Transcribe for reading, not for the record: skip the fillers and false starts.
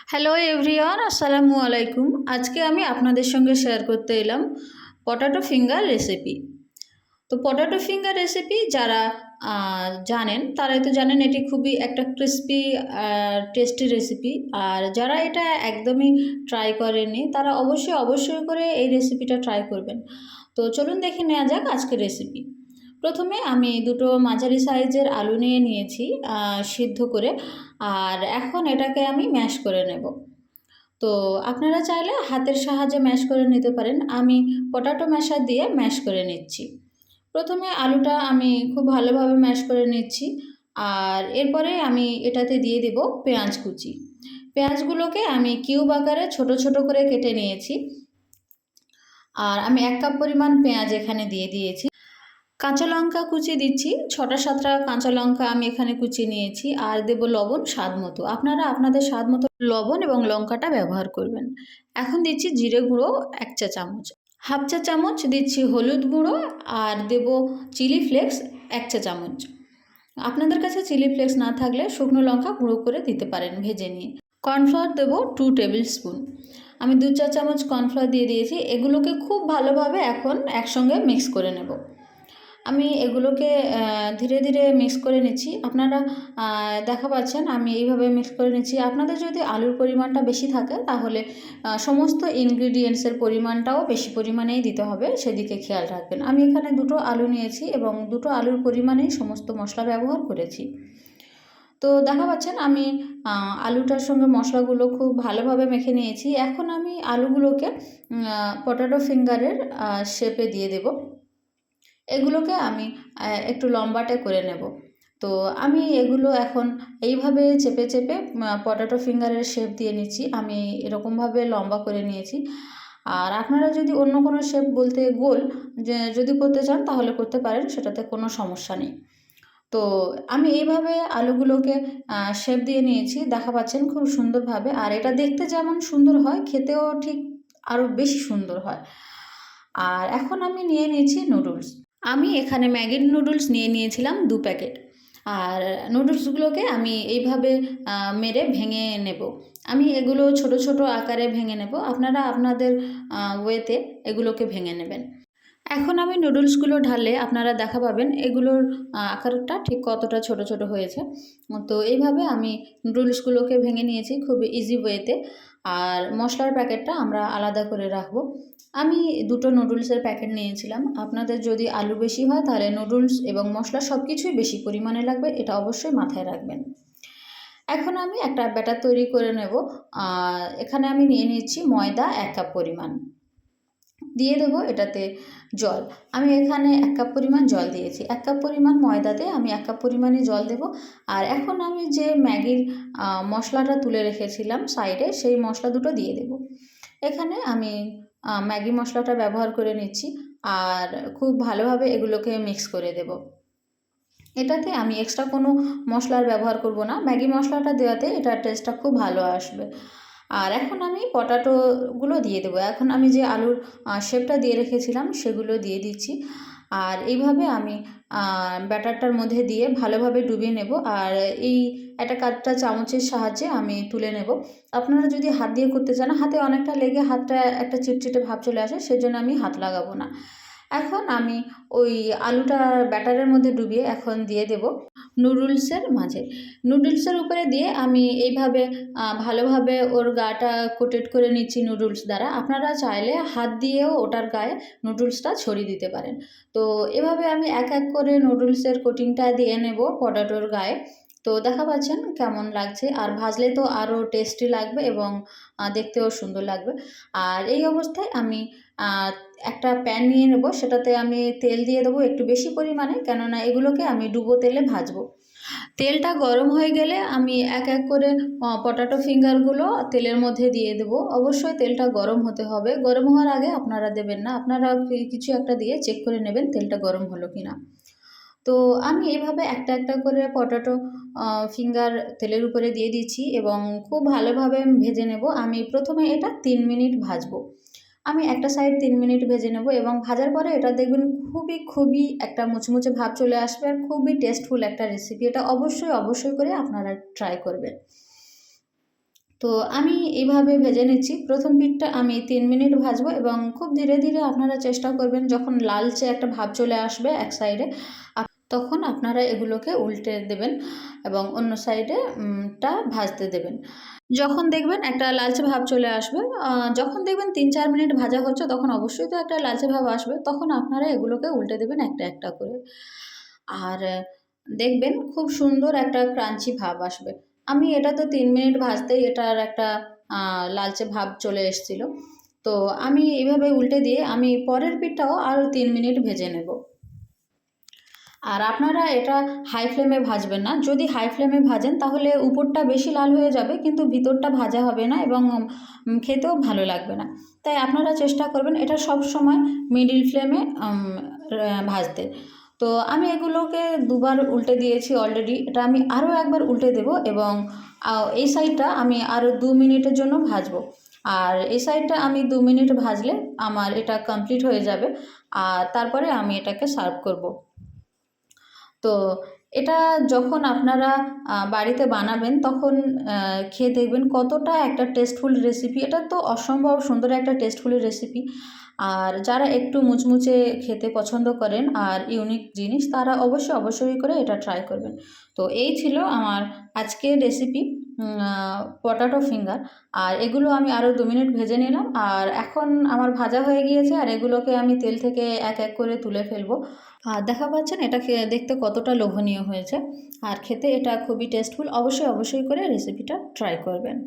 Hello everyone, আসসালামু আলাইকুম। আজকে আমি আপনাদের সঙ্গে শেয়ার করতে এলাম পটাটো ফিঙ্গার রেসিপি। তো পটাটো ফিঙ্গার রেসিপি যারা জানেন তারাই তো জানেন এটি খুবই একটা ক্রিস্পি টেস্টি রেসিপি। আর যারা এটা একদমই ট্রাই করেনি তারা অবশ্যই করে এই রেসিপিটা ট্রাই করবেন। তো চলুন দেখে নেওয়া যাক আজকের রেসিপি। প্রথমে আমি দুটো মাঝারি সাইজের আলু নিয়ে নিয়েছি সিদ্ধ করে। আর এখন এটাকে আমি ম্যাশ করে নেব। তো আপনারা চাইলে হাতের সাহায্যে ম্যাশ করে নিতে পারেন। আমি পটাটো ম্যাশার দিয়ে ম্যাশ করে নিচ্ছি। প্রথমে আলুটা আমি খুব ভালোভাবে ম্যাশ করে নিচ্ছি। আর এরপরে আমি এটাতে দিয়ে দেব পেঁয়াজ কুচি। পেঁয়াজগুলোকে আমি কিউব আকারে ছোট ছোট করে কেটে নিয়েছি। আর আমি 1 কাপ পরিমাণ পেঁয়াজ এখানে দিয়ে দিয়েছি। কাঁচা লঙ্কা কুচি দিচ্ছি, 6টা 7টা কাঁচা লঙ্কা আমি এখানে কুচিয়ে নিয়েছি। আর দেব লবণ স্বাদ মতো। আপনারা আপনাদের স্বাদ মতো লবণ এবং লঙ্কাটা ব্যবহার করবেন। এখন দিচ্ছি জিরে গুঁড়ো 1 চা চামচ, হাফ চা চামচ দিচ্ছি হলুদ গুঁড়ো, আর দেব চিলি ফ্লেক্স 1 চা চামচ। আপনাদের কাছে চিলি ফ্লেক্স না থাকলে শুকনো লঙ্কা গুঁড়ো করে দিতে পারেন ভেজে নিয়ে। কর্নফ্লাওয়ার দেব 2 টেবিল স্পুন। আমি 2 চা চামচ কর্নফ্লাওয়ার দিয়ে দিয়েছি। এগুলোকে খুব ভালোভাবে এখন একসঙ্গে মিক্স করে নেব। আমি এগুলোকে ধীরে ধীরে মিক্স করে নিচ্ছি। আপনারা দেখা পাচ্ছেন আমি এইভাবে মিক্স করে নিচ্ছি। আপনাদের যদি আলুর পরিমাণটা বেশি থাকে তাহলে সমস্ত ইনগ্রিডিয়েন্টসের পরিমাণটাও বেশি পরিমাণেই দিতে হবে, সেদিকে খেয়াল রাখবেন। আমি এখানে 2টো আলু নিয়েছি এবং 2টো আলুর পরিমাণেই সমস্ত মশলা ব্যবহার করেছি। তো দেখা পাচ্ছেন আমি আলুটার সঙ্গে মশলাগুলো খুব ভালোভাবে মেখে নিয়েছি। এখন আমি আলুগুলোকে পটাটো ফিঙ্গারের শেপে দিয়ে দেব। এগুলোকে আমি একটু লম্বাটে করে নেব। তো আমি এগুলো এখন এইভাবে চেপে চেপে পটাটো ফিঙ্গারের শেপ দিয়ে নিচ্ছি। আমি এরকমভাবে লম্বা করে নিয়েছি। আর আপনারা যদি অন্য কোনো শেপ বলতে গোল যদি করতে চান তাহলে করতে পারেন, সেটাতে কোনো সমস্যা নেই। তো আমি এইভাবে আলুগুলোকে শেপ দিয়ে নিয়েছি, দেখা পাচ্ছেন খুব সুন্দরভাবে। আর এটা দেখতে যেমন সুন্দর হয়, খেতেও ঠিক আরও বেশি সুন্দর হয়। আর এখন আমি নিয়ে নিয়েছি নুডলস। আমি এখানে ম্যাগির নুডলস নিয়ে নিয়েছিলাম 2 প্যাকেট। আর নুডলসগুলোকে আমি এইভাবে মেরে ভেঙে নেব। আমি এগুলো ছোট ছোট আকারে ভেঙে নেব। আপনারা আপনাদের ওয়েতে এগুলোকে ভেঙে নেবেন। এখন আমি নুডলসগুলো ঢাললে আপনারা দেখা পাবেন এগুলোর আকারটা ঠিক কতটা ছোট ছোট হয়েছে। তো এইভাবে আমি নুডলসগুলোকে ভেঙে নিয়েছি খুব ইজি ওয়েতে। আর মশলার প্যাকেটটা আমরা আলাদা করে রাখবো। আমি 2টো নুডলসের প্যাকেট নিয়েছিলাম। আপনাদের যদি আলু বেশি হয় তাহলে নুডলস এবং মশলা সব কিছুই বেশি পরিমাণে লাগবে, এটা অবশ্যই মাথায় রাখবেন। এখন আমি একটা ব্যাটার তৈরি করে নেব। এখানে আমি নিয়ে নিচ্ছি ময়দা 1 কাপ পরিমাণ, দিয়ে দেবো এটাতে জল। আমি এখানে 1 কাপ পরিমাণ জল দিয়েছি। 1 কাপ পরিমাণ ময়দাতে আমি 1 কাপ পরিমাণই জল দেব। আর এখন আমি যে ম্যাগির মশলাটা তুলে রেখেছিলাম সাইডে, সেই মশলা দুটো দিয়ে দেব। এখানে আমি ম্যাগি মশলাটা ব্যবহার করে নিচ্ছি। আর খুব ভালোভাবে এগুলোকে মিক্স করে দেব। এটাতে আমি এক্সট্রা কোনো মশলার ব্যবহার করব না। ম্যাগি মশলাটা দেওয়াতে এটার টেস্টটা খুব ভালো আসবে। আর এখন আমি পটাটোগুলো দিয়ে দেবো। এখন আমি যে আলুর শেপটা দিয়ে রেখেছিলাম সেগুলো দিয়ে দিচ্ছি। আর এইভাবে আমি ব্যাটারটার মধ্যে দিয়ে ভালোভাবে ডুবিয়ে নেব। আর এই একটা কাঁটা চামচের সাহায্যে আমি তুলে নেব। আপনারা যদি হাত দিয়ে করতে চান, হাতে অনেকটা লেগে হাতটা একটা চিটচিটে ভাব চলে আসে, সেজন্য আমি হাত লাগাবো না। এখন আমি ওই আলুটা ব্যাটারের মধ্যে ডুবিয়ে এখন দিয়ে দেব নুডলসের মাঝে। নুডলসের উপরে দিয়ে আমি এইভাবে ভালোভাবে ওর গাটা কোটেড করে নিচ্ছি নুডলস দ্বারা। আপনারা চাইলে হাত দিয়েও ওটার গায়ে নুডলসটা ছড়িয়ে দিতে পারেন। তো এভাবে আমি এক এক করে নুডলসের কোটিংটা দিয়ে নেব পটাটোর গায়ে। তো দেখা পাচ্ছেন কেমন লাগছে। আর ভাজলে তো আরও টেস্টি লাগবে এবং দেখতেও সুন্দর লাগবে। আর এই অবস্থায় আমি একটা প্যান নিয়ে নেব, সেটাতে আমি তেল দিয়ে দেবো একটু বেশি পরিমাণে, কেননা এগুলোকে আমি ডুবো তেলে ভাজবো। তেলটা গরম হয়ে গেলে আমি এক এক করে পটাটো ফিঙ্গারগুলো তেলের মধ্যে দিয়ে দেবো। অবশ্যই তেলটা গরম হতে হবে, গরম হওয়ার আগে আপনারা দেবেন না। আপনারা কিছু একটা দিয়ে চেক করে নেবেন তেলটা গরম হলো কি না। তো আমি এইভাবে একটা একটা করে পটাটো ফিঙ্গার তেলের উপরে দিয়ে দিচ্ছি এবং খুব ভালোভাবে ভেজে নেব। আমি প্রথমে এটা 3 মিনিট ভাজবো। আমি একটা সাইড 3 মিনিট ভেজে নেব এবং ভাজার পরে এটা দেখবেন খুবই একটা মুচমুচে ভাব চলে আসবে আর খুবই টেস্টফুল একটা রেসিপি। এটা অবশ্যই করে আপনারা ট্রাই করবেন। তো আমি এইভাবে ভেজে নিচ্ছি। প্রথম পিঠটা আমি 3 মিনিট ভাজবো এবং খুব ধীরে ধীরে আপনারা চেষ্টা করবেন, যখন লালচে একটা ভাব চলে আসবে এক সাইডে তখন আপনারা এগুলোকে উল্টে দেবেন এবং অন্য সাইডে টা ভাজতে দেবেন। যখন দেখবেন একটা লালচে ভাব চলে আসবে, যখন দেখবেন 3-4 মিনিট ভাজা হচ্ছে, তখন অবশ্যই তো একটা লালচে ভাব আসবে, তখন আপনারা এগুলোকে উল্টে দেবেন একটা একটা করে। আর দেখবেন খুব সুন্দর একটা ক্রাঞ্চি ভাব আসবে। আমি এটা তো 3 মিনিট ভাজতেই এটার একটা লালচে ভাব চলে এসেছিল। তো আমি এভাবে উল্টে দিয়ে আমি পরের পিঠটাও আরও 3 মিনিট ভেজে নেব। আর আপনারা এটা হাই ফ্লেমে ভাজবেন না। যদি হাই ফ্লেমে ভাজেন তাহলে উপরটা বেশি লাল হয়ে যাবে কিন্তু ভিতরটা ভাজা হবে না এবং খেতেও ভালো লাগবে না। তাই আপনারা চেষ্টা করবেন এটা সবসময় মিডল ফ্লেমে ভাজতে। তো আমি এগুলোকে দুবার উল্টে দিয়েছি অলরেডি। এটা আমি আরও একবার উল্টে দেব এবং এই সাইডটা আমি আরও 2 মিনিটের জন্য ভাজবো। আর এই সাইডটা আমি 2 মিনিট ভাজলে আমার এটা কমপ্লিট হয়ে যাবে। আর তারপরে আমি এটাকে সার্ভ করব। তো এটা যখন আপনারা বাড়িতে বানাবেন তখন খেয়ে দেখবেন কতটা একটা টেস্টফুল রেসিপি। এটা তো অসম্ভব সুন্দর একটা টেস্টফুল রেসিপি। আর যারা একটু মুচমুচে খেতে পছন্দ করেন আর ইউনিক জিনিস, তারা অবশ্যই করে এটা ট্রাই করবেন। তো এই ছিল আমার আজকের রেসিপি, পটাটো ফিঙ্গার। আর এগুলো আমি আরও 2 মিনিট ভেজে নিলাম আর এখন আমার ভাজা হয়ে গিয়েছে আর এগুলোকে আমি তেল থেকে এক এক করে তুলে ফেলবো। আর দেখা পাচ্ছেন এটা দেখতে কতটা লোভনীয় হয়েছে আর খেতে এটা খুবই টেস্টফুল। অবশ্যই করে রেসিপিটা ট্রাই করবেন।